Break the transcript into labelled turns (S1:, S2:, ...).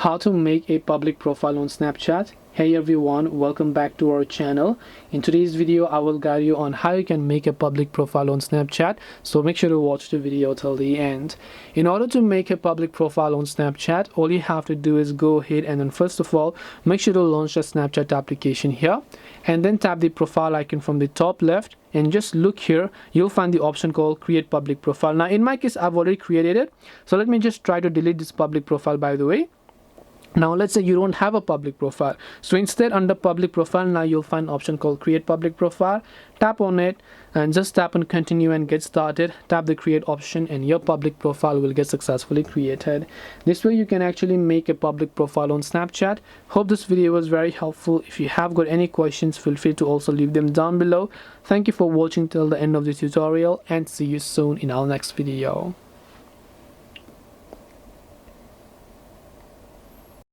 S1: how to make a public profile on Snapchat. Hey everyone, welcome back to our channel. In today's video I will guide you on how you can make a public profile on Snapchat, so make sure to watch the video till the end. In order to make a public profile on Snapchat, all you have to do is go ahead and then first of all make sure to launch the Snapchat application here, and then tap the profile icon from the top left and just look here. You'll find the option called create public profile. Now in my case I've already created it, so let me just try to delete this public profile by the way. Now let's say you don't have a public profile, so instead under public profile now you'll find an option called create public profile. Tap on it and just tap on continue and get started. Tap the create option and your public profile will get successfully created. This way you can actually make a public profile on Snapchat. Hope this video was very helpful. If you have got any questions, feel free to also leave them down below. Thank you for watching till the end of the tutorial and see you soon in our next video.